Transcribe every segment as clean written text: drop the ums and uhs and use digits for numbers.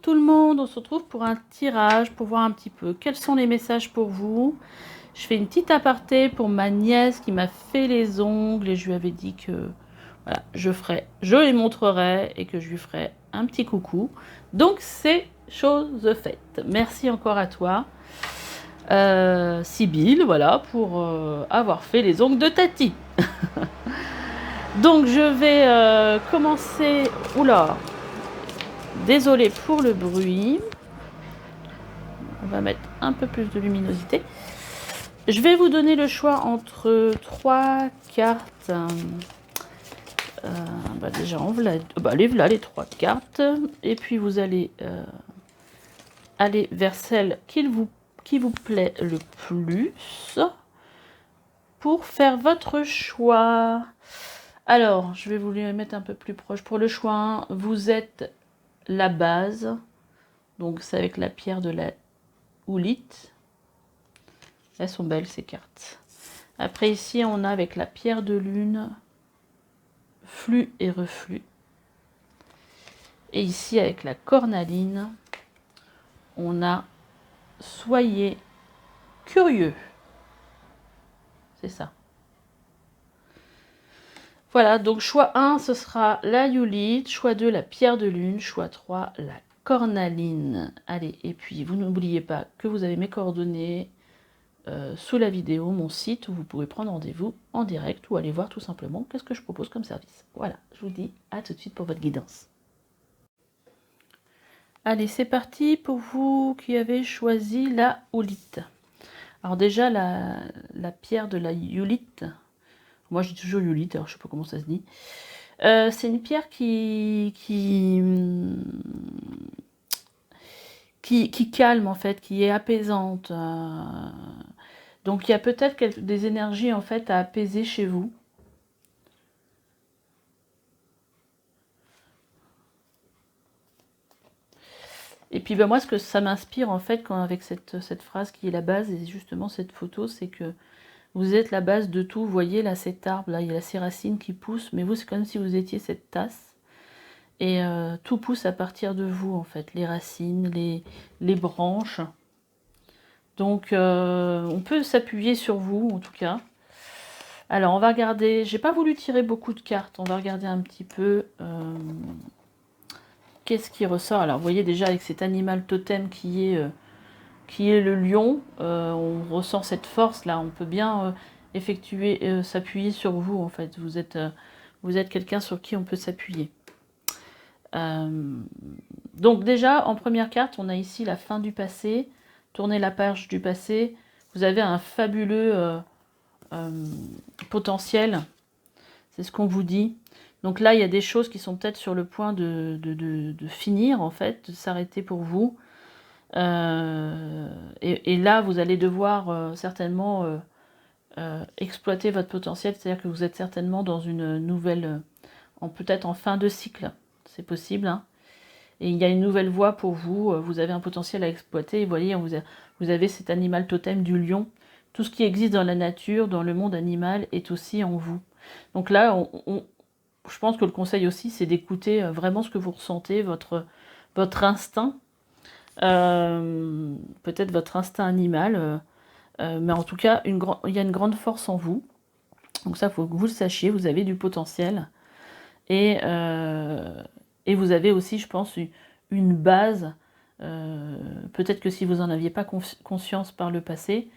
tout le monde, on se retrouve pour un tirage, pour voir un petit peu quels sont les messages pour vous. Je fais une petite aparté pour ma nièce qui m'a fait les ongles et je lui avais dit que voilà, je les montrerai et que je lui ferai un petit coucou. Donc c'est chose faite. Merci encore à toi, Sybille, voilà, pour avoir fait les ongles de Tati. Donc je vais commencer. Oula, désolée pour le bruit. On va mettre un peu plus de luminosité. Je vais vous donner le choix entre 3 cartes. Déjà, allez, voilà les 3 cartes. Et puis vous allez aller vers celle qui vous plaît le plus pour faire votre choix. Alors, je vais vous les mettre un peu plus proche. Pour le choix 1, vous êtes la base. Donc, c'est avec la pierre de la houlite. Elles sont belles, ces cartes. Après, ici, on a avec la pierre de lune, flux et reflux. Et ici, avec la cornaline, on a soyez curieux. C'est ça. Voilà, donc choix 1, ce sera la Yulite, choix 2, la pierre de lune, choix 3, la cornaline. Allez, et puis vous n'oubliez pas que vous avez mes coordonnées sous la vidéo, mon site, où vous pouvez prendre rendez-vous en direct ou aller voir tout simplement qu'est-ce que je propose comme service. Voilà, je vous dis à tout de suite pour votre guidance. Allez, c'est parti pour vous qui avez choisi la houlite. Alors déjà, la pierre de la Yulite, moi je dis toujours Yulite, alors je sais pas comment ça se dit. C'est une pierre qui calme en fait, qui est apaisante. Donc il y a peut-être des énergies en fait à apaiser chez vous. Et puis moi ce que ça m'inspire en fait avec cette phrase qui est la base et justement cette photo, c'est que vous êtes la base de tout. Vous voyez là cet arbre là, il y a ses racines qui poussent, mais vous c'est comme si vous étiez cette tasse. Et tout pousse à partir de vous en fait, les racines, les branches. Donc on peut s'appuyer sur vous en tout cas. Alors on va regarder, j'ai pas voulu tirer beaucoup de cartes, on va regarder un petit peu qu'est-ce qui ressort. Alors vous voyez déjà avec cet animal totem qui est le lion, on ressent cette force là, on peut bien s'appuyer sur vous en fait. Vous êtes quelqu'un sur qui on peut s'appuyer. Donc déjà en première carte on a ici la fin du passé. Tournez la page du passé, vous avez un fabuleux potentiel, c'est ce qu'on vous dit. Donc là il y a des choses qui sont peut-être sur le point de finir en fait, de s'arrêter pour vous. Et là vous allez devoir certainement exploiter votre potentiel, c'est-à-dire que vous êtes certainement dans une nouvelle, peut-être en fin de cycle, c'est possible, hein. Et il y a une nouvelle voie pour vous, vous avez un potentiel à exploiter, et vous voyez, vous avez cet animal totem du lion. Tout ce qui existe dans la nature, dans le monde animal, est aussi en vous. Donc là, je pense que le conseil aussi, c'est d'écouter vraiment ce que vous ressentez, votre instinct, peut-être votre instinct animal, mais en tout cas, il y a une grande force en vous. Donc ça, il faut que vous le sachiez, vous avez du potentiel. Et vous avez aussi, je pense, une base. Peut-être que si vous n'en aviez pas conscience par le passé,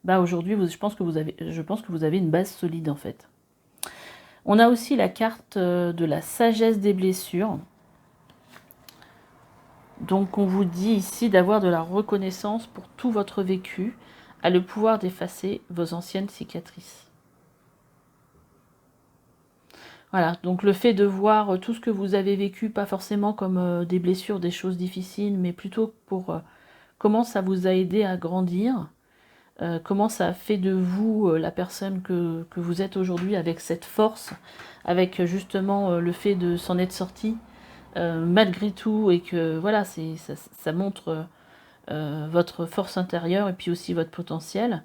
aujourd'hui, je pense que vous avez une base solide en fait. On a aussi la carte de la sagesse des blessures. Donc on vous dit ici d'avoir de la reconnaissance pour tout votre vécu, a le pouvoir d'effacer vos anciennes cicatrices. Voilà, donc le fait de voir tout ce que vous avez vécu, pas forcément comme des blessures, des choses difficiles, mais plutôt pour comment ça vous a aidé à grandir, comment ça a fait de vous la personne que vous êtes aujourd'hui, avec cette force, avec justement le fait de s'en être sorti malgré tout, et que voilà, ça montre votre force intérieure et puis aussi votre potentiel.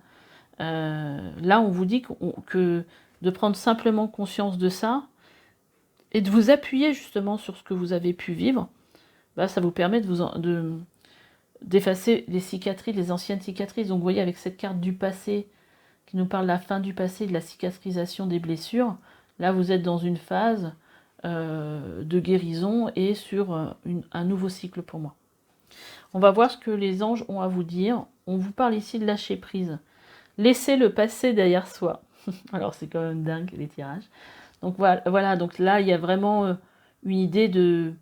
Là, on vous dit que de prendre simplement conscience de ça, et de vous appuyer justement sur ce que vous avez pu vivre, bah, ça vous permet d'effacer les cicatrices, les anciennes cicatrices. Donc vous voyez, avec cette carte du passé, qui nous parle de la fin du passé, de la cicatrisation des blessures, là vous êtes dans une phase de guérison et sur un nouveau cycle pour moi. On va voir ce que les anges ont à vous dire. On vous parle ici de lâcher prise. Laissez le passé derrière soi. Alors c'est quand même dingue les tirages. Donc voilà, donc là il y a vraiment une idée de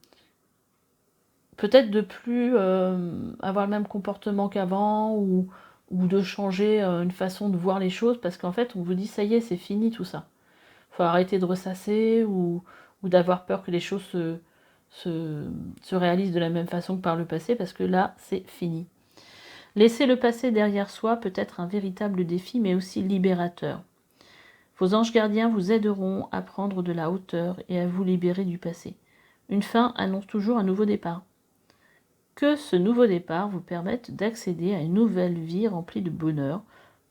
peut-être de plus avoir le même comportement qu'avant ou de changer une façon de voir les choses parce qu'en fait on vous dit ça y est, c'est fini tout ça. Il faut arrêter de ressasser ou d'avoir peur que les choses se réalisent de la même façon que par le passé parce que là c'est fini. Laisser le passé derrière soi peut être un véritable défi mais aussi libérateur. Vos anges gardiens vous aideront à prendre de la hauteur et à vous libérer du passé. Une fin annonce toujours un nouveau départ. Que ce nouveau départ vous permette d'accéder à une nouvelle vie remplie de bonheur.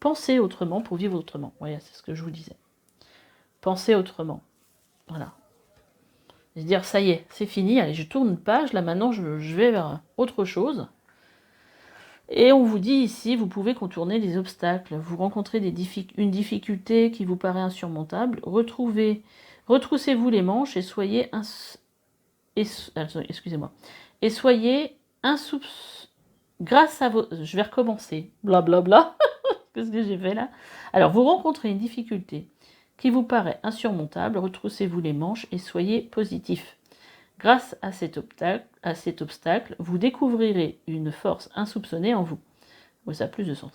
Pensez autrement pour vivre autrement. Voilà, c'est ce que je vous disais. Pensez autrement. Voilà. Et se dire, ça y est, c'est fini, allez, je tourne une page, là maintenant je vais vers autre chose. Et on vous dit ici, vous pouvez contourner les obstacles. Vous rencontrez une difficulté qui vous paraît insurmontable. Retroussez-vous les manches et soyez excusez-moi. Et soyez grâce à vos... Je vais recommencer. Blablabla. Qu'est-ce que j'ai fait là? Alors, vous rencontrez une difficulté qui vous paraît insurmontable. Retroussez-vous les manches et soyez positif. Grâce à cet obstacle, vous découvrirez une force insoupçonnée en vous. Oui, ça a plus de sens.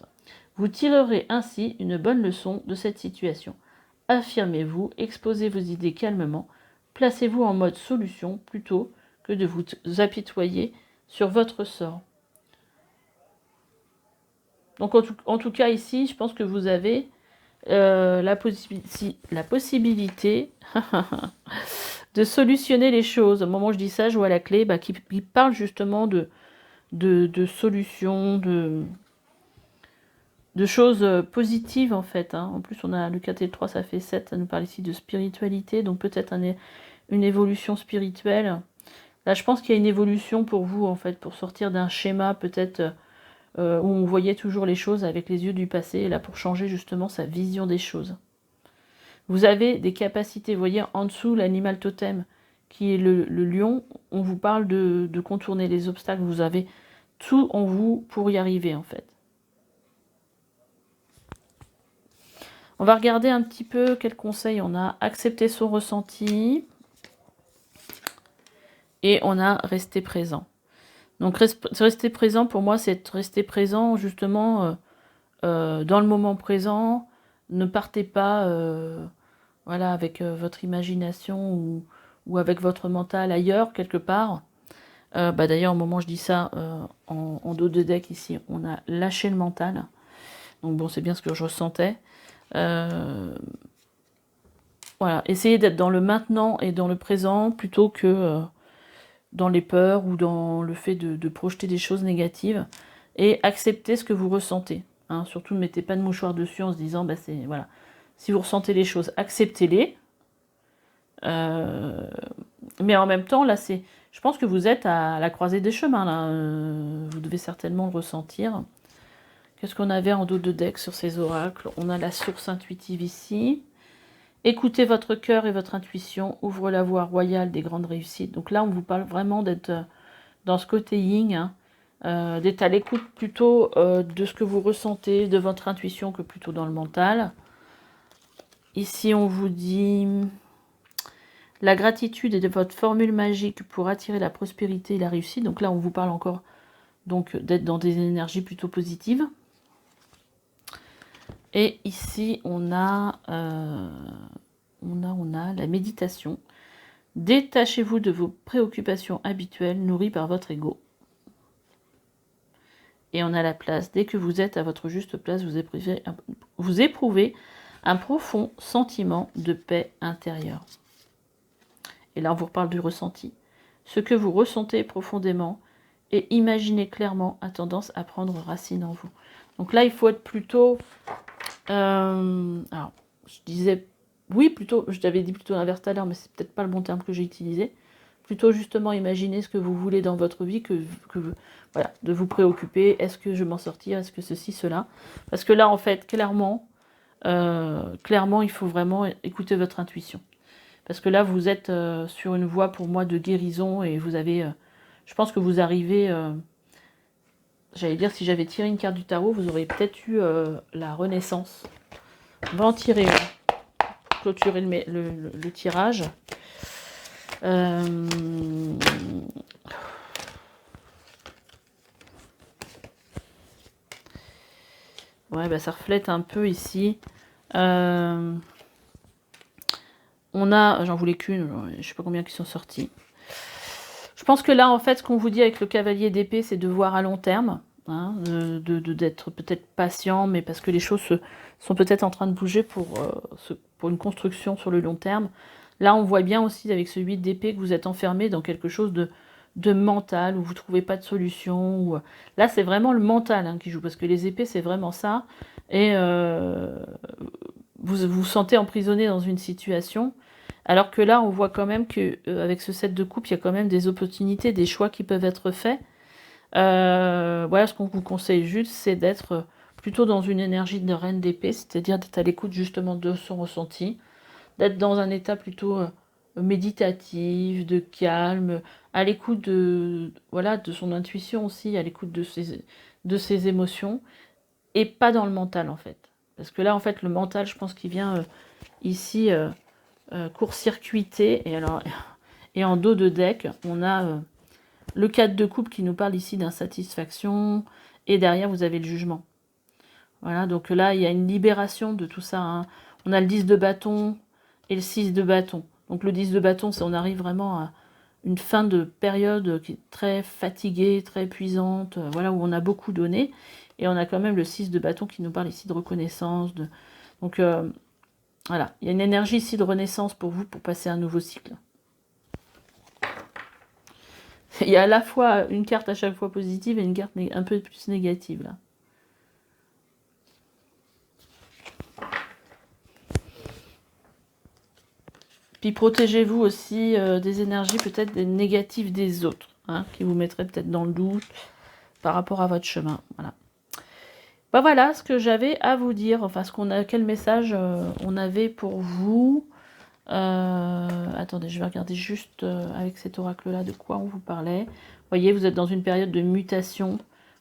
Vous tirerez ainsi une bonne leçon de cette situation. Affirmez-vous, exposez vos idées calmement, placez-vous en mode solution plutôt que de vous apitoyer sur votre sort. Donc en tout cas ici, je pense que vous avez la possibilité de solutionner les choses. Au moment où je dis ça, je vois la clé qui parle justement de solutions, de choses positives en fait. Hein. En plus, on a le 4 et le 3, ça fait 7, ça nous parle ici de spiritualité, donc peut-être une évolution spirituelle. Là, je pense qu'il y a une évolution pour vous en fait, pour sortir d'un schéma peut-être où on voyait toujours les choses avec les yeux du passé, et là pour changer justement sa vision des choses. Vous avez des capacités, vous voyez en dessous l'animal totem qui est le lion, on vous parle de contourner les obstacles, vous avez tout en vous pour y arriver en fait. On va regarder un petit peu quels conseils on a. Accepter son ressenti et on a rester présent. Donc rester présent pour moi c'est rester présent justement dans le moment présent. Ne partez pas voilà, avec votre imagination ou avec votre mental ailleurs, quelque part. D'ailleurs, au moment où je dis ça, en dos de deck ici, on a lâché le mental. Donc bon, c'est bien ce que je ressentais. Voilà, essayez d'être dans le maintenant et dans le présent plutôt que dans les peurs ou dans le fait de projeter des choses négatives. Et acceptez ce que vous ressentez. Hein. Surtout, ne mettez pas de mouchoir dessus en se disant, voilà. Si vous ressentez les choses, acceptez-les. Mais en même temps, là, je pense que vous êtes à la croisée des chemins, là. Vous devez certainement le ressentir. Qu'est-ce qu'on avait en dos de deck sur ces oracles? On a la source intuitive ici. Écoutez votre cœur et votre intuition. Ouvre la voie royale des grandes réussites. Donc là, on vous parle vraiment d'être dans ce côté yin, hein, d'être à l'écoute plutôt de ce que vous ressentez, de votre intuition, que plutôt dans le mental. Ici, on vous dit... La gratitude est de votre formule magique pour attirer la prospérité et la réussite. Donc là, on vous parle encore d'être dans des énergies plutôt positives. Et ici, on a la méditation. Détachez-vous de vos préoccupations habituelles nourries par votre ego. Et on a la place. Dès que vous êtes à votre juste place, vous éprouvez un profond sentiment de paix intérieure. Et là, on vous reparle du ressenti. Ce que vous ressentez profondément et imaginez clairement a tendance à prendre racine en vous. Donc là, il faut être plutôt... alors, je disais... Oui, plutôt, je t'avais dit plutôt l'inverse tout à l'heure, mais c'est peut-être pas le bon terme que j'ai utilisé. plutôt justement imaginer ce que vous voulez dans votre vie voilà, de vous préoccuper. Est-ce que je m'en sortir? Est-ce que ceci, cela? Parce que là, en fait, clairement, il faut vraiment écouter votre intuition. Parce que là, vous êtes sur une voie, pour moi, de guérison et vous avez... je pense que vous arrivez... j'allais dire, si j'avais tiré une carte du tarot, vous auriez peut-être eu la renaissance. On va en tirer pour clôturer le tirage. Ouais, bah ça reflète un peu ici. On a, j'en voulais qu'une, je sais pas combien qui sont sortis. Je pense que là, en fait, ce qu'on vous dit avec le cavalier d'épée, c'est de voir à long terme, hein, d'être peut-être patient, mais parce que les choses sont peut-être en train de bouger pour une construction sur le long terme. Là, on voit bien aussi avec ce 8 d'épée que vous êtes enfermé dans quelque chose de mental, où vous ne trouvez pas de solution. Où... Là, c'est vraiment le mental hein, qui joue, parce que les épées, c'est vraiment ça. Et vous vous sentez emprisonné dans une situation. Alors que là, on voit quand même qu'avec ce 7 de coupe, il y a quand même des opportunités, des choix qui peuvent être faits. Voilà, ce qu'on vous conseille juste, c'est d'être plutôt dans une énergie de reine d'épée, c'est-à-dire d'être à l'écoute justement de son ressenti, d'être dans un état plutôt méditatif, de calme, à l'écoute de son intuition aussi, à l'écoute de ses émotions, et pas dans le mental en fait. Parce que là, en fait, le mental, je pense qu'il vient ici court-circuiter. Et en dos de deck, on a le 4 de coupe qui nous parle ici d'insatisfaction, et derrière, vous avez le jugement. Voilà, donc là, il y a une libération de tout ça. Hein. On a le 10 de bâton et le 6 de bâton. Donc le 10 de bâton, c'est on arrive vraiment à une fin de période qui est très fatiguée, très épuisante, voilà, où on a beaucoup donné. Et on a quand même le 6 de bâton qui nous parle ici de reconnaissance. Donc voilà, il y a une énergie ici de renaissance pour vous, pour passer à un nouveau cycle. Il y a à la fois une carte à chaque fois positive et une carte un peu plus négative, là. Puis protégez-vous aussi des énergies peut-être négatives des autres, hein, qui vous mettraient peut-être dans le doute par rapport à votre chemin. Voilà. Bah voilà ce que j'avais à vous dire. Enfin, quel message on avait pour vous. Attendez, je vais regarder juste avec cet oracle-là de quoi on vous parlait. Vous voyez, vous êtes dans une période de mutation.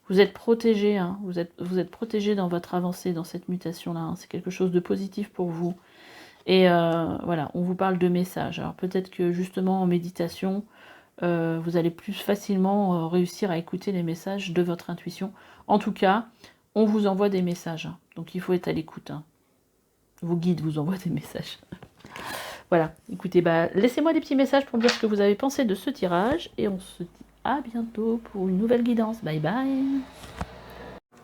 Vous êtes protégé, hein, vous êtes protégé dans votre avancée, dans cette mutation-là. Hein, c'est quelque chose de positif pour vous. Et voilà, on vous parle de messages. Alors peut-être que justement en méditation, vous allez plus facilement réussir à écouter les messages de votre intuition. En tout cas, on vous envoie des messages. Hein, donc il faut être à l'écoute. Hein. Vos guides vous envoient des messages. Voilà, écoutez, laissez-moi des petits messages pour me dire ce que vous avez pensé de ce tirage. Et on se dit à bientôt pour une nouvelle guidance. Bye bye.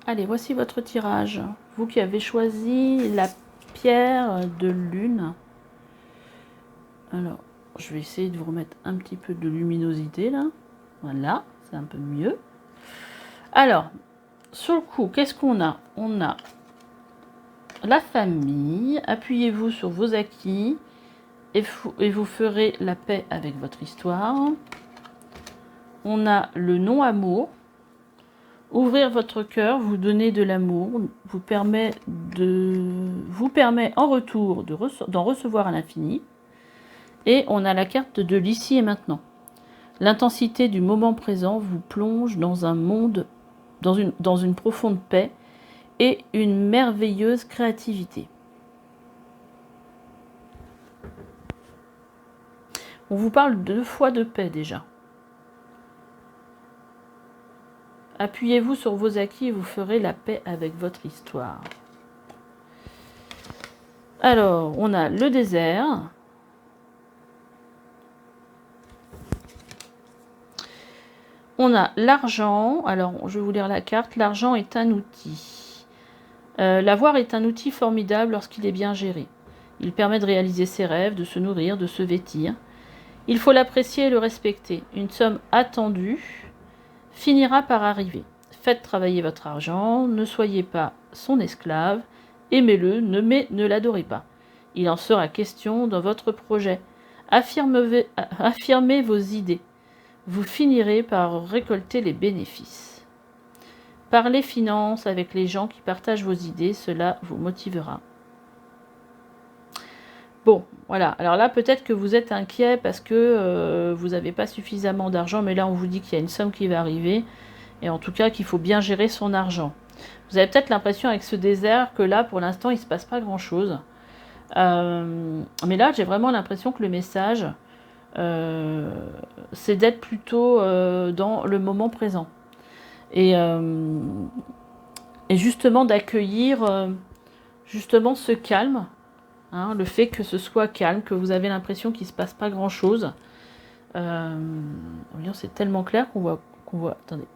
Allez, voici votre tirage. Vous qui avez choisi la pierre de lune. Alors, je vais essayer de vous remettre un petit peu de luminosité là. Voilà, c'est un peu mieux. Alors, sur le coup, qu'est-ce qu'on a? On a la famille. Appuyez-vous sur vos acquis et vous ferez la paix avec votre histoire. On a le non-amour. Ouvrir votre cœur, vous donner de l'amour, vous permet en retour d'en recevoir à l'infini. Et on a la carte de l'ici et maintenant. L'intensité du moment présent vous plonge dans un monde, dans une profonde paix et une merveilleuse créativité. On vous parle 2 fois de paix déjà. Appuyez-vous sur vos acquis et vous ferez la paix avec votre histoire. Alors, on a le désert. On a l'argent. Alors, je vais vous lire la carte. L'argent est un outil. L'avoir est un outil formidable lorsqu'il est bien géré. Il permet de réaliser ses rêves, de se nourrir, de se vêtir. Il faut l'apprécier et le respecter. Une somme attendue finira par arriver. Faites travailler votre argent, ne soyez pas son esclave, aimez-le, mais ne l'adorez pas. Il en sera question dans votre projet. Affirmez vos idées. Vous finirez par récolter les bénéfices. Parlez finances avec les gens qui partagent vos idées, cela vous motivera. Bon, voilà. Alors là, peut-être que vous êtes inquiet parce que vous n'avez pas suffisamment d'argent, mais là, on vous dit qu'il y a une somme qui va arriver, et en tout cas, qu'il faut bien gérer son argent. Vous avez peut-être l'impression avec ce désert que là, pour l'instant, il ne se passe pas grand-chose. Mais là, j'ai vraiment l'impression que le message, c'est d'être plutôt dans le moment présent. Et justement d'accueillir justement ce calme, hein, le fait que ce soit calme, que vous avez l'impression qu'il ne se passe pas grand-chose. C'est tellement clair qu'on voit... Attendez,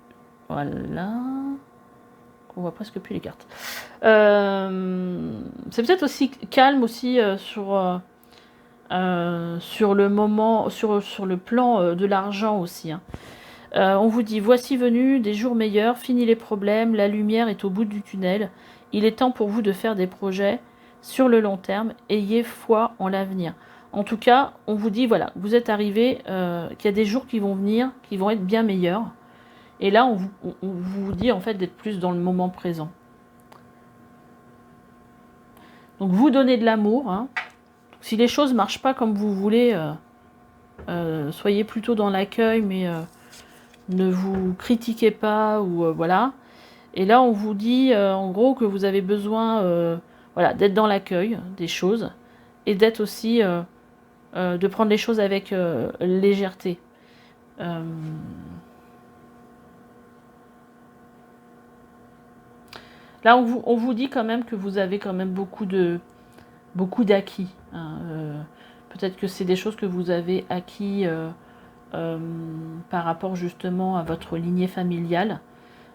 voilà... On voit presque plus les cartes. C'est peut-être aussi calme aussi sur le moment, sur le plan de l'argent aussi. Hein. On vous dit, voici venu des jours meilleurs, fini les problèmes, la lumière est au bout du tunnel. Il est temps pour vous de faire des projets sur le long terme. Ayez foi en l'avenir. En tout cas, on vous dit, voilà, vous êtes arrivé, qu'il y a des jours qui vont venir, qui vont être bien meilleurs. Et là, on vous dit en fait d'être plus dans le moment présent. Donc vous donnez de l'amour. Hein. Si les choses ne marchent pas comme vous voulez, soyez plutôt dans l'accueil, mais ne vous critiquez pas. Ou voilà. Et là, on vous dit en gros que vous avez besoin voilà, d'être dans l'accueil des choses et d'être aussi de prendre les choses avec légèreté. Là, on vous dit quand même que vous avez quand même beaucoup d'acquis. Hein. Peut-être que c'est des choses que vous avez acquis par rapport justement à votre lignée familiale.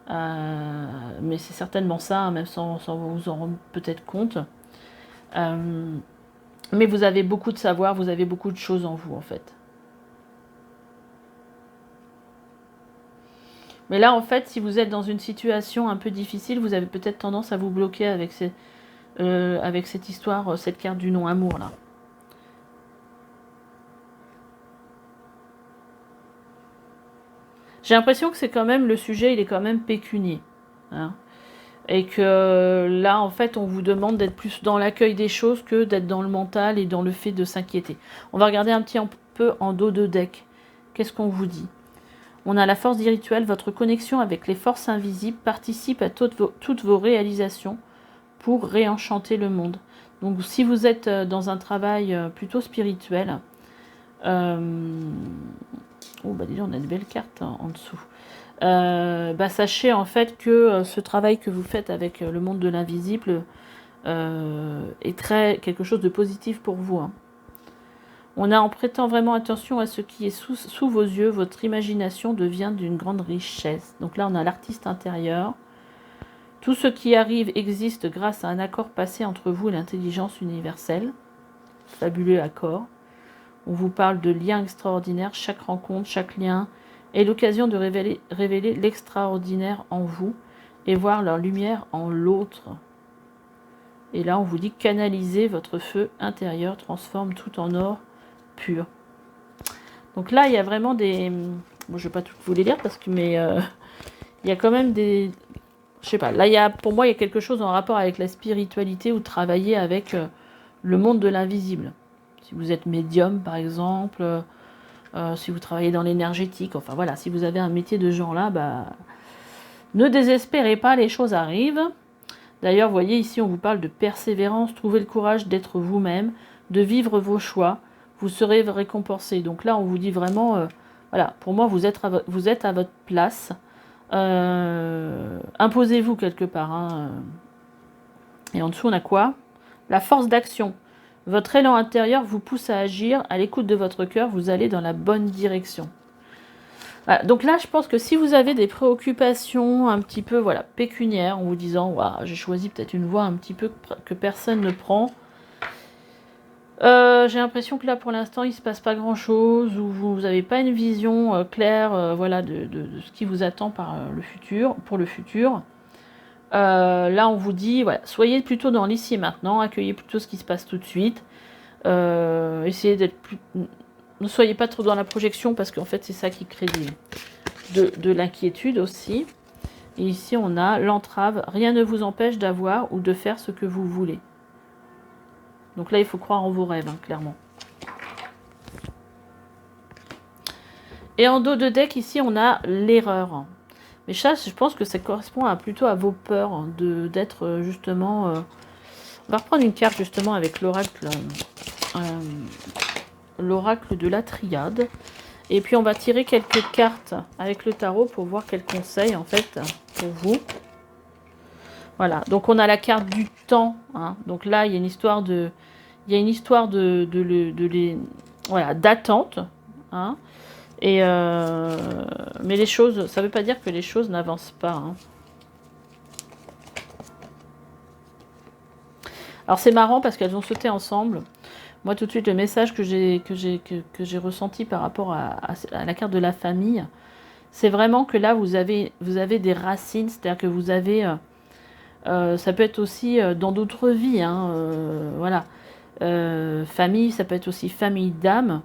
Mais c'est certainement ça, hein, même sans vous en rendre peut-être compte. Mais vous avez beaucoup de savoir, vous avez beaucoup de choses en vous en fait. Mais là, en fait, si vous êtes dans une situation un peu difficile, vous avez peut-être tendance à vous bloquer avec cette histoire, cette carte du non-amour, là. J'ai l'impression que c'est quand même, le sujet, il est quand même pécunier. Hein, et que là, en fait, on vous demande d'être plus dans l'accueil des choses que d'être dans le mental et dans le fait de s'inquiéter. On va regarder un petit peu en dos de deck. Qu'est-ce qu'on vous dit ? On a la force du rituel, votre connexion avec les forces invisibles participe à toutes vos réalisations pour réenchanter le monde. Donc si vous êtes dans un travail plutôt spirituel, oh bah dis donc, on a de belles cartes en dessous. Sachez en fait que ce travail que vous faites avec le monde de l'invisible est quelque chose de positif pour vous. Hein. On a en prêtant vraiment attention à ce qui est sous vos yeux, votre imagination devient d'une grande richesse. Donc là, on a l'artiste intérieur. Tout ce qui arrive existe grâce à un accord passé entre vous et l'intelligence universelle. Fabuleux accord. On vous parle de liens extraordinaires. Chaque rencontre, chaque lien est l'occasion de révéler l'extraordinaire en vous et voir leur lumière en l'autre. Et là, on vous dit canaliser votre feu intérieur, transforme tout en or pur. Donc là, il y a vraiment des... Bon, je ne vais pas tout vous les lire, mais il y a quand même des... Je sais pas, là, pour moi, il y a quelque chose en rapport avec la spiritualité ou travailler avec le monde de l'invisible. Si vous êtes médium, par exemple, si vous travaillez dans l'énergétique, enfin voilà, si vous avez un métier de genre là, ne désespérez pas, les choses arrivent. D'ailleurs, vous voyez, ici, on vous parle de persévérance, trouvez le courage d'être vous-même, de vivre vos choix, vous serez récompensé. Donc là, on vous dit vraiment, voilà, pour moi, vous êtes à votre place. Imposez-vous quelque part. Hein. Et en dessous, on a quoi ? La force d'action. Votre élan intérieur vous pousse à agir. À l'écoute de votre cœur, vous allez dans la bonne direction. Voilà. Donc là, je pense que si vous avez des préoccupations un petit peu pécuniaires, en vous disant j'ai choisi peut-être une voie un petit peu que personne ne prend, j'ai l'impression que là, pour l'instant, il ne se passe pas grand-chose, ou vous n'avez pas une vision claire de ce qui vous attend pour le futur. Là, on vous dit, soyez plutôt dans l'ici et maintenant, accueillez plutôt ce qui se passe tout de suite, essayez d'être ne soyez pas trop dans la projection parce qu'en fait, c'est ça qui crée de l'inquiétude aussi. Et ici, on a l'entrave. Rien ne vous empêche d'avoir ou de faire ce que vous voulez. Donc là, il faut croire en vos rêves, hein, clairement. Et en dos de deck, ici, on a l'erreur. Mais ça, je pense que ça correspond plutôt à vos peurs d'être justement... On va reprendre une carte justement avec l'oracle de la triade. Et puis on va tirer quelques cartes avec le tarot pour voir quels conseils en fait pour vous. Voilà, donc on a la carte du temps. Hein. Donc là, il y a une histoire voilà, d'attente. Hein. Mais les choses, ça ne veut pas dire que les choses n'avancent pas. Hein. Alors c'est marrant parce qu'elles ont sauté ensemble. Moi tout de suite le message que j'ai ressenti par rapport à la carte de la famille, c'est vraiment que là vous avez des racines, c'est-à-dire que vous avez, ça peut être aussi dans d'autres vies, hein, voilà, famille, ça peut être aussi famille d'âme,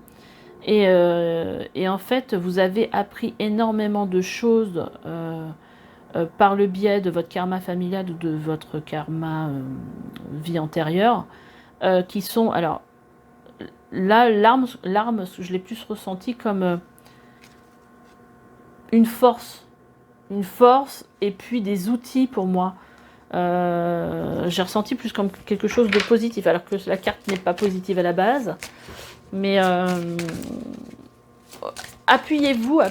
et en fait vous avez appris énormément de choses par le biais de votre karma familial ou de votre karma vie antérieure, qui sont, alors là, l'arme, je l'ai plus ressenti comme une force et puis des outils pour moi. J'ai ressenti plus comme quelque chose de positif, alors que la carte n'est pas positive à la base. Mais appuyez-vous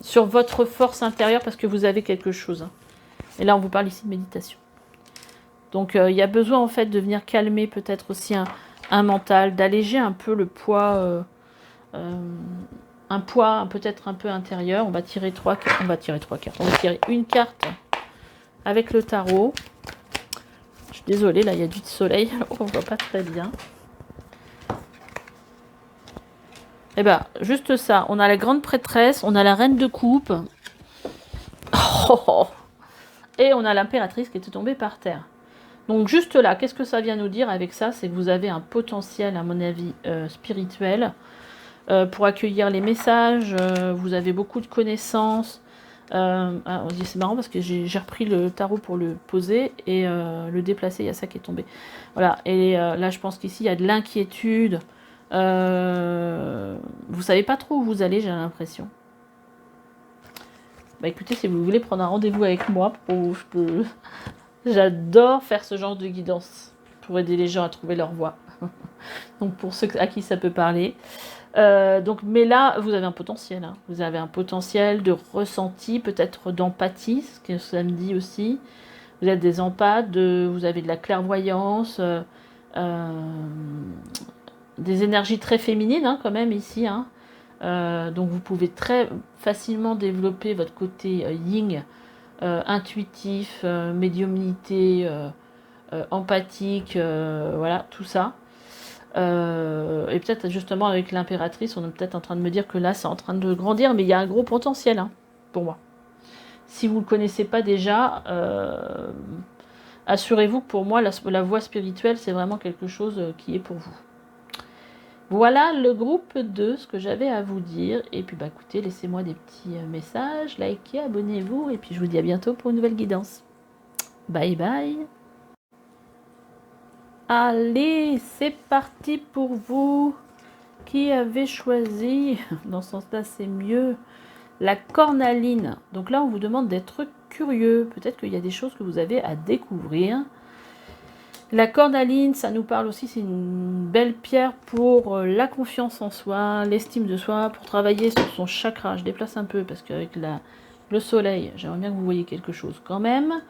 sur votre force intérieure parce que vous avez quelque chose. Et là, on vous parle ici de méditation. Donc, il y a besoin en fait de venir calmer peut-être aussi un mental, d'alléger un peu le poids, un poids peut-être un peu intérieur. On va tirer trois cartes. On va tirer une carte avec le tarot. Je suis désolée, là, il y a du soleil, alors on ne voit pas très bien. Et bien, juste ça. On a la grande prêtresse, on a la reine de coupe. Oh, et on a l'impératrice qui était tombée par terre. Donc juste là, qu'est-ce que ça vient nous dire avec ça? C'est que vous avez un potentiel, à mon avis, spirituel pour accueillir les messages. Vous avez beaucoup de connaissances. C'est marrant parce que j'ai repris le tarot pour le poser et le déplacer. Il y a ça qui est tombé. Voilà. Et là, je pense qu'ici, il y a de l'inquiétude. Vous savez pas trop où vous allez, j'ai l'impression. Bah écoutez, si vous voulez prendre un rendez-vous avec moi, j'adore faire ce genre de guidance pour aider les gens à trouver leur voie. Donc pour ceux à qui ça peut parler. Mais là, vous avez un potentiel. Hein. Vous avez un potentiel de ressenti, peut-être d'empathie, ce que ça me dit aussi. Vous êtes des empathes, vous avez de la clairvoyance, des énergies très féminines hein, quand même ici. Hein. Donc vous pouvez très facilement développer votre côté yin, intuitif, médiumnité, empathique, voilà, tout ça. Et peut-être justement avec l'impératrice, on est peut-être en train de me dire que là c'est en train de grandir, mais il y a un gros potentiel hein, pour moi. Si vous ne le connaissez pas déjà, assurez-vous que pour moi la voie spirituelle c'est vraiment quelque chose qui est pour vous. Voilà le groupe 2, ce que j'avais à vous dire. Et puis bah écoutez, laissez-moi des petits messages, likez, abonnez-vous. Et puis je vous dis à bientôt pour une nouvelle guidance. Bye bye. Allez, c'est parti pour vous. Qui avait choisi, dans ce sens-là c'est mieux, la cornaline. Donc là on vous demande d'être curieux. Peut-être qu'il y a des choses que vous avez à découvrir. La cornaline, ça nous parle aussi, c'est une belle pierre pour la confiance en soi, l'estime de soi, pour travailler sur son chakra. Je déplace un peu parce qu'avec le soleil, j'aimerais bien que vous voyez quelque chose quand même.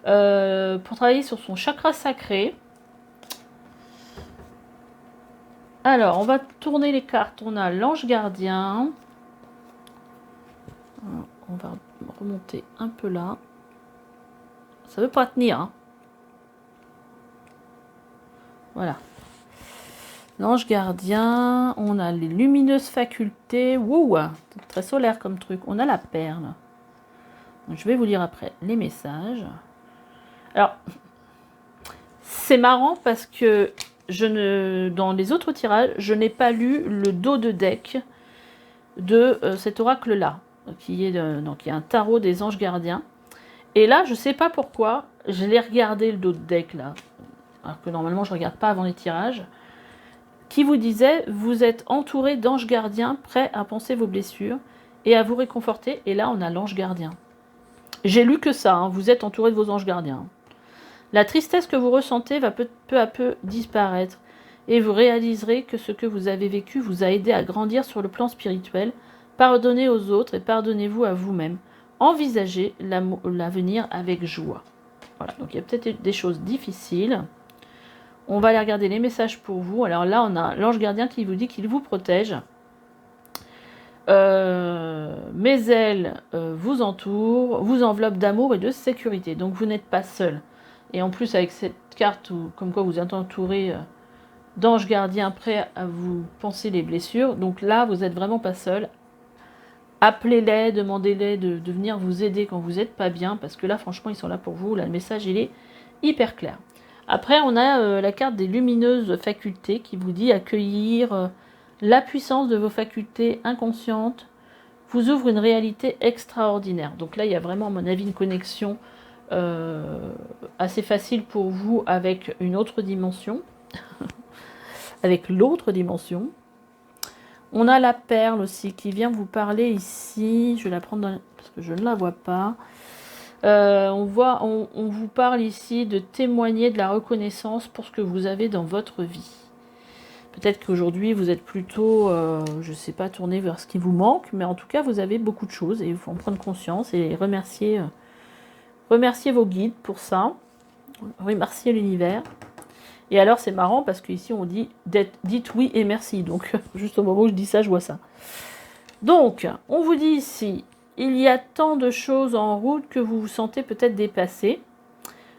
Pour travailler sur son chakra sacré. Alors, on va tourner les cartes. On a l'ange gardien. On va remonter un peu là. Ça ne veut pas tenir, hein. Voilà. L'ange gardien, on a les lumineuses facultés. Wouh, très solaire comme truc. On a la perle. Je vais vous lire après les messages. Alors, c'est marrant parce que dans les autres tirages, je n'ai pas lu le dos de deck de cet oracle-là, qui est un tarot des anges gardiens. Et là, je ne sais pas pourquoi, je l'ai regardé le dos de deck là, alors que normalement je ne regarde pas avant les tirages, qui vous disait, vous êtes entouré d'anges gardiens prêts à panser vos blessures et à vous réconforter. Et là, on a l'ange gardien. J'ai lu que ça, hein, vous êtes entouré de vos anges gardiens. La tristesse que vous ressentez va peu à peu disparaître et vous réaliserez que ce que vous avez vécu vous a aidé à grandir sur le plan spirituel. Pardonnez aux autres et pardonnez-vous à vous-même. Envisagez l'avenir avec joie. Voilà, donc il y a peut-être des choses difficiles. On va aller regarder les messages pour vous. Alors là, on a l'ange gardien qui vous dit qu'il vous protège. Mes ailes vous entourent, vous enveloppent d'amour et de sécurité. Donc vous n'êtes pas seul. Et en plus, avec cette carte, comme quoi vous êtes entouré d'anges gardiens prêts à vous panser les blessures. Donc là, vous n'êtes vraiment pas seul. Appelez-les, demandez-les de venir vous aider quand vous n'êtes pas bien, parce que là, franchement, ils sont là pour vous. Là, le message, il est hyper clair. Après, on a la carte des lumineuses facultés qui vous dit accueillir la puissance de vos facultés inconscientes vous ouvre une réalité extraordinaire. Donc là, il y a vraiment, à mon avis, une connexion assez facile pour vous avec une autre dimension, avec l'autre dimension. On a la perle aussi qui vient vous parler ici. Je vais la prendre parce que je ne la vois pas. On vous parle ici de témoigner de la reconnaissance pour ce que vous avez dans votre vie. Peut-être qu'aujourd'hui vous êtes plutôt, je ne sais pas, tourné vers ce qui vous manque, mais en tout cas vous avez beaucoup de choses et il faut en prendre conscience et remercier vos guides pour ça. Remercier l'univers. Et alors c'est marrant parce qu'ici on dit dites oui et merci. Donc juste au moment où je dis ça, je vois ça. Donc on vous dit ici, il y a tant de choses en route que vous vous sentez peut-être dépassé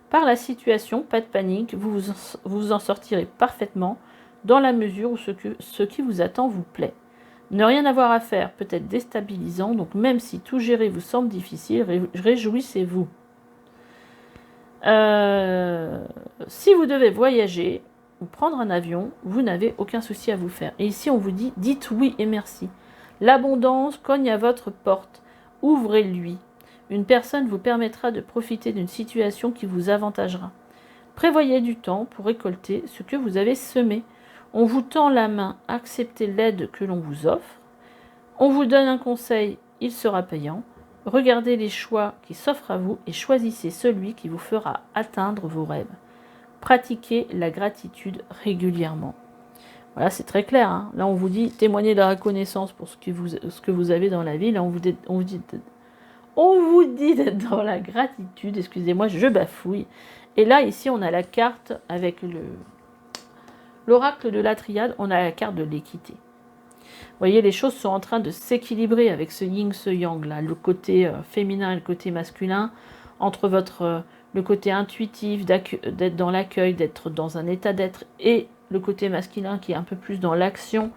par la situation, pas de panique, vous en sortirez parfaitement dans la mesure où ce qui vous attend vous plaît. Ne rien avoir à faire peut être déstabilisant, donc même si tout gérer vous semble difficile, réjouissez-vous. Si vous devez voyager ou prendre un avion, vous n'avez aucun souci à vous faire. Et ici, on vous dit, dites oui et merci. L'abondance cogne à votre porte. Ouvrez-lui. Une personne vous permettra de profiter d'une situation qui vous avantagera. Prévoyez du temps pour récolter ce que vous avez semé. On vous tend la main, acceptez l'aide que l'on vous offre. On vous donne un conseil, il sera payant. Regardez les choix qui s'offrent à vous et choisissez celui qui vous fera atteindre vos rêves. Pratiquez la gratitude régulièrement. Voilà, c'est très clair. Hein. Là, on vous dit témoignez de la reconnaissance pour ce que vous avez dans la vie. Là, on vous dit d'être dans la gratitude. Excusez-moi, je bafouille. Et là, ici, on a la carte avec l'oracle de la triade. On a la carte de l'équité. Vous voyez, les choses sont en train de s'équilibrer avec ce yin, ce yang, là, le côté féminin et le côté masculin, entre le côté intuitif, d'être dans l'accueil, d'être dans un état d'être, et le côté masculin qui est un peu plus dans l'action.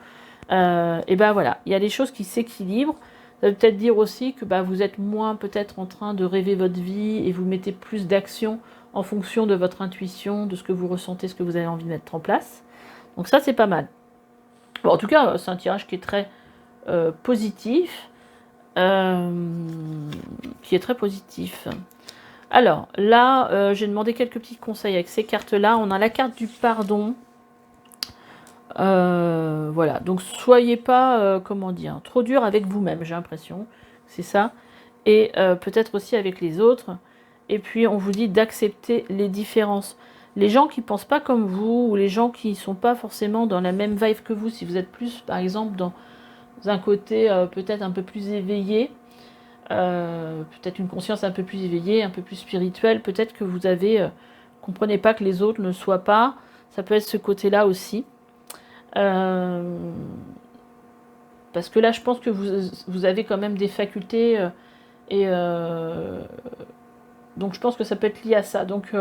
Et ben voilà, il y a des choses qui s'équilibrent. Ça veut peut-être dire aussi que vous êtes moins peut-être en train de rêver votre vie et vous mettez plus d'action en fonction de votre intuition, de ce que vous ressentez, ce que vous avez envie de mettre en place. Donc ça, c'est pas mal. Bon, en tout cas, c'est un tirage qui est très positif. Alors, là, j'ai demandé quelques petits conseils avec ces cartes-là. On a la carte du pardon. Voilà, donc soyez pas, trop dur avec vous-même, j'ai l'impression. C'est ça. Et peut-être aussi avec les autres. Et puis, on vous dit d'accepter les différences. Les gens qui ne pensent pas comme vous, ou les gens qui ne sont pas forcément dans la même vibe que vous, si vous êtes plus, par exemple, dans un côté peut-être un peu plus éveillé, peut-être une conscience un peu plus éveillée, un peu plus spirituelle, peut-être que vous avez, comprenez pas que les autres ne soient pas, ça peut être ce côté-là aussi. Parce que là, je pense que vous avez quand même des facultés, donc je pense que ça peut être lié à ça. Donc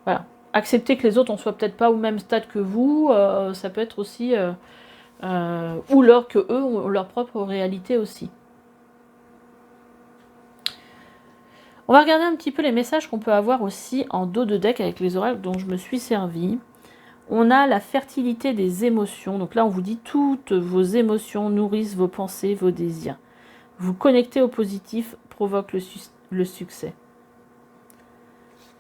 voilà. Accepter que les autres ne soient peut-être pas au même stade que vous, ça peut être aussi... ou alors que eux ont leur propre réalité aussi. On va regarder un petit peu les messages qu'on peut avoir aussi en dos de deck avec les oracles dont je me suis servi. On a la fertilité des émotions. Donc là, on vous dit toutes vos émotions nourrissent vos pensées, vos désirs. Vous connectez au positif provoque le succès.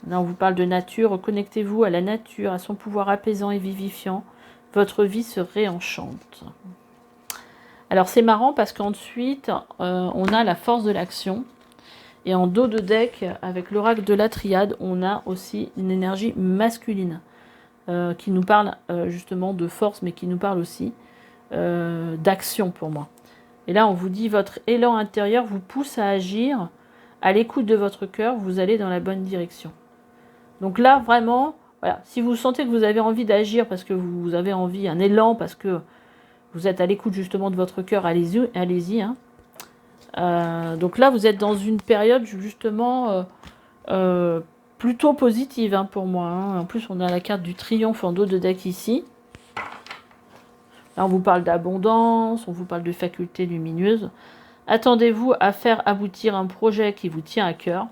Là, on vous parle de nature. Connectez-vous à la nature, à son pouvoir apaisant et vivifiant. Votre vie se réenchante. Alors, c'est marrant parce qu'ensuite, on a la force de l'action. Et en dos de deck, avec l'oracle de la triade, on a aussi une énergie masculine qui nous parle justement de force, mais qui nous parle aussi d'action pour moi. Et là, on vous dit, votre élan intérieur vous pousse à agir à l'écoute de votre cœur, vous allez dans la bonne direction. Donc là, vraiment, voilà, si vous sentez que vous avez envie d'agir parce que vous avez envie, un élan, parce que vous êtes à l'écoute justement de votre cœur, allez-y. Hein. Donc là, vous êtes dans une période justement plutôt positive hein, pour moi. Hein. En plus, on a la carte du triomphe en dos de deck ici. Là, on vous parle d'abondance, on vous parle de facultés lumineuses. Attendez-vous à faire aboutir un projet qui vous tient à cœur.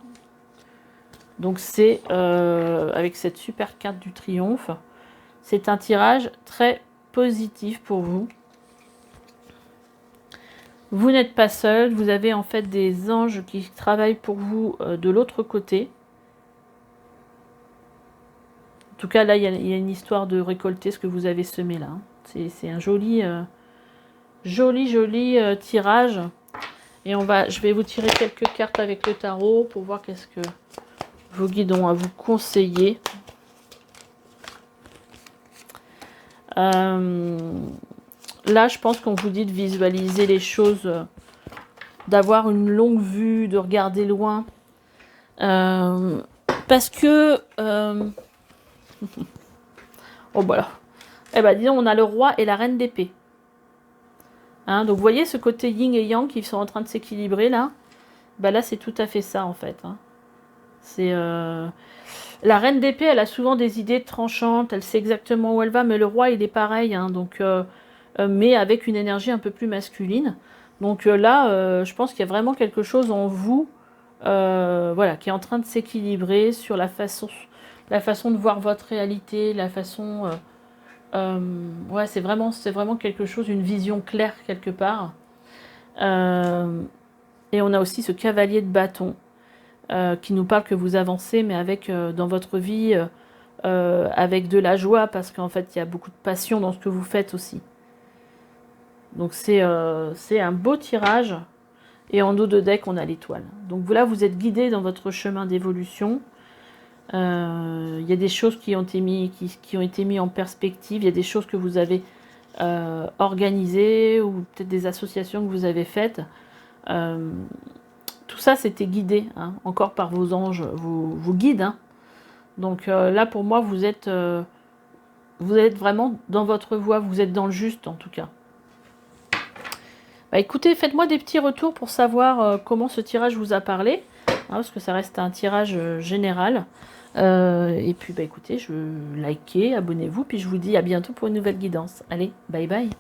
Donc c'est, avec cette super carte du triomphe, c'est un tirage très positif pour vous. Vous n'êtes pas seul, vous avez en fait des anges qui travaillent pour vous de l'autre côté. En tout cas, là, il y a une histoire de récolter ce que vous avez semé là. Hein. C'est un joli tirage. Et je vais vous tirer quelques cartes avec le tarot pour voir qu'est-ce que vos guides ont à vous conseiller. Là, je pense qu'on vous dit de visualiser les choses, d'avoir une longue vue, de regarder loin. Parce que... oh, voilà. Eh ben, disons, on a le roi et la reine d'épée. Hein, donc, vous voyez ce côté yin et yang qui sont en train de s'équilibrer, là. Ben, là, c'est tout à fait ça, en fait. Hein. C'est... La reine d'épée, elle a souvent des idées tranchantes, elle sait exactement où elle va, mais le roi, il est pareil, hein, donc, mais avec une énergie un peu plus masculine. Donc là, je pense qu'il y a vraiment quelque chose en vous voilà, qui est en train de s'équilibrer sur la façon de voir votre réalité, la façon... ouais, c'est vraiment quelque chose, une vision claire quelque part. Et on a aussi ce cavalier de bâton. Qui nous parle que vous avancez, mais avec dans votre vie, avec de la joie, parce qu'en fait, il y a beaucoup de passion dans ce que vous faites aussi. Donc, c'est un beau tirage. Et en dos de deck, on a l'étoile. Donc, voilà, vous êtes guidé dans votre chemin d'évolution. Il y a des choses qui ont été mises en perspective. Il y a des choses que vous avez organisées, ou peut-être des associations que vous avez faites. Tout ça, c'était guidé, hein, encore par vos anges, vos guides. Hein. Donc là, pour moi, vous êtes vraiment dans votre voie, vous êtes dans le juste, en tout cas. Bah, écoutez, faites-moi des petits retours pour savoir comment ce tirage vous a parlé, hein, parce que ça reste un tirage général. Et puis, bah, écoutez, likez, abonnez-vous, puis je vous dis à bientôt pour une nouvelle guidance. Allez, bye bye.